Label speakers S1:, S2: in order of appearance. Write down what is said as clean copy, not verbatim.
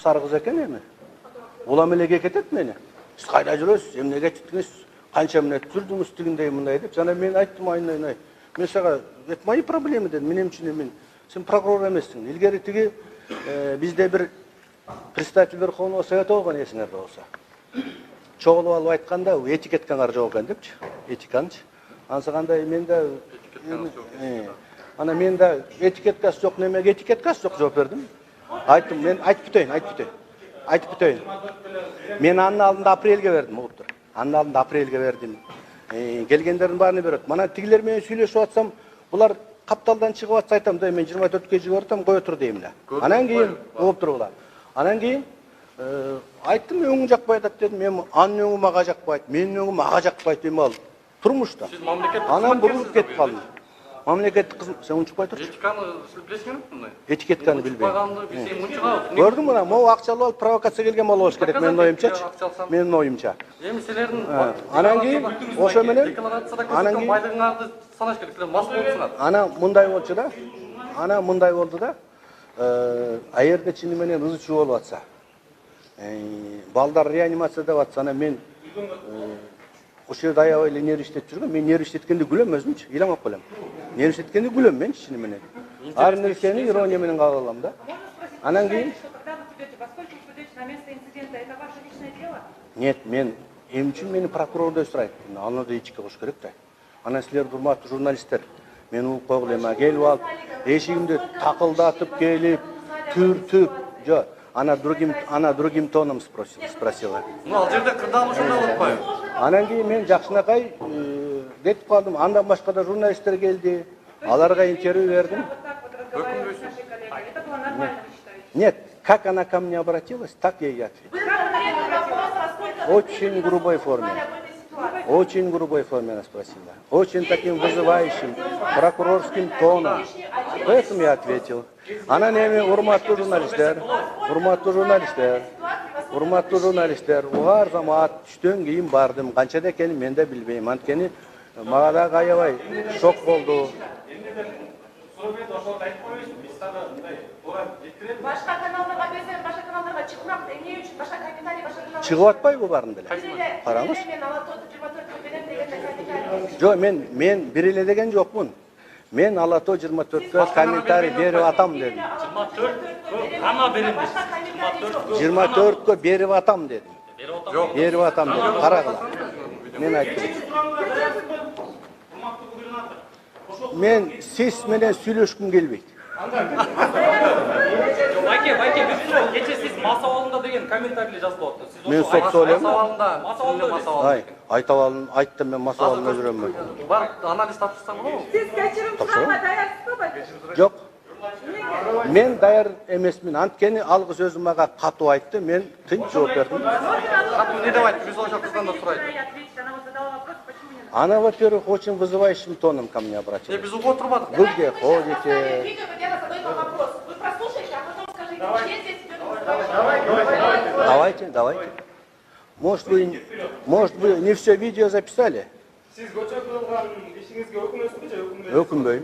S1: сары кыз экен эми. Улам эле кетет мени. Сиз кайда жүрөсүз? Эмнеге чыктыңыз? Канча мүнөт жүрдүңүз тигиндей мындай деп. Жана мен айттым айнай. Мен сага это мои проблемы дедим. Менин үчүн эми сен прокурор эмессиң. Илгери тиги бизде бир представитель Верховного Совета болгон эсиңерде болсо. Чогулуп алып айтканда этикеткаңар жок экен депчи. Этиканчы. Анысы кандай мен да ана мен да этикеткасы жок немеге этикеткасы жок жооп бердим. Айттым, мен айтып бүтөйүн. Мен анын алдында апрелге бердим, угуптур. Анын алдында апрелге бердим. Келгендердин баарын берет. Мана тигилер менен сүйлөшүп атсам, булар капталдан чыгып атса айтам да, мен 24-кө жиберип атам, кое тур дейм эле. Анан кийин угуптур булар. Анан кийин айттым, өңүң жакпай атат дедим. Мен анын өңү мага жакпайт, менин өңүм мага жакпайт дейм ал. Турмушта. Анан буруп кетип калдым. Мамлекеттик кызмат, сен унчукпай турчу.
S2: Этиканы билесиңерби мындай?
S1: Этикетканы билбейм.
S2: Баганды билсең унчугабыз.
S1: Көрдүң мына, могу акчалып алып провокация келген болуш керек менин оюмчачы. Менин оюмча.
S2: Эми силердин
S1: анан кийин ошо менен
S2: декларацияда көрсөткөн байлыгыңарды санаш керек. Силер мас болупсуңар.
S1: Анан мындай болду да. Аерде чыны менен ызычуу болуп атса. Балдар реанимацияда атса, анан мен ошо жерде аябай эле нервиштетип жүргөм. Мен нервиштеткенди күлөм өзүмчү, ыйламап коем. Нервиштеткенди күлөм мен чыны менен. Ар нерсени ирония менен кабыл алам да. Анан кийин Нет, мен эми үчүн мени прокурордой сурайт. Аны да ичке кош керек да. Анан силер урматтуу журналисттер, мен угуп койгула эми келип алып, эшигимди такылдатып келип, түртүп, жок. Она другим тоном спросила.
S2: Ну, ал жерде кырдаал ошондой болуп атпайбы?
S1: Анан кийин мен жакшынакай кетип калдым. Андан башка да журналисттер келди. Аларга интервью бердим. Нет, как она ко мне обратилась, так я и ответил. Очень грубой форме. Очень грубой форме она спросила. Очень таким вызывающим, прокурорским тоном. Поэтому я ответил. Она неме урматтуу журналисттер, угар замаат түштөн кийин бардым. Канчада экенин мен да билбейм. Анткени мага да аябай шок болду.
S3: Башка каналдарга берсем, башка каналдарга чыкмак, эмне үчүн башка комментарий, башка каналдарга
S1: Чыгып атпайбы барын деле? Караңыз. Жок, мен бир эле деген жокмун. Мен Алато 24-кө комментарий берип атам дедим.
S2: 24 берем.
S1: 24-кө берип атам дедим. Берип атам дедим. Карагыла. Мен айттым. Мен сиз менен сүйлөшкүм келбейт.
S2: Байке, биз кече сиз мас абалында деген комментарий жазып атты.
S1: Мен соктолем.
S2: Мас абалында.
S1: Айттым мен мас абалында жүрөм.
S2: Бар анализ тапшырсаң болобу?
S3: Сиз кечирим суракка даярсызбы, байке?
S1: Жок. Мен даяр эмесмин. Анткени ал кыз өзү мага катуу айтты, мен тынч жооп бердим.
S2: Катуу не деп айтты? Биз ошо кыздан да сурайт.
S1: Она, во-первых, очень вызывающим тоном ко мне обратилась.
S2: Биз угуп отурбадык.
S1: Вы где ходите?
S3: Вы прослушайте, а потом скажите, где здесь
S1: Давайте. Может, вы не все видео записали?
S4: Siz göçök kılган ишиңизге өкүнөсүзбү же өкүнбөйсүзбү?
S1: Өкүнбөйм.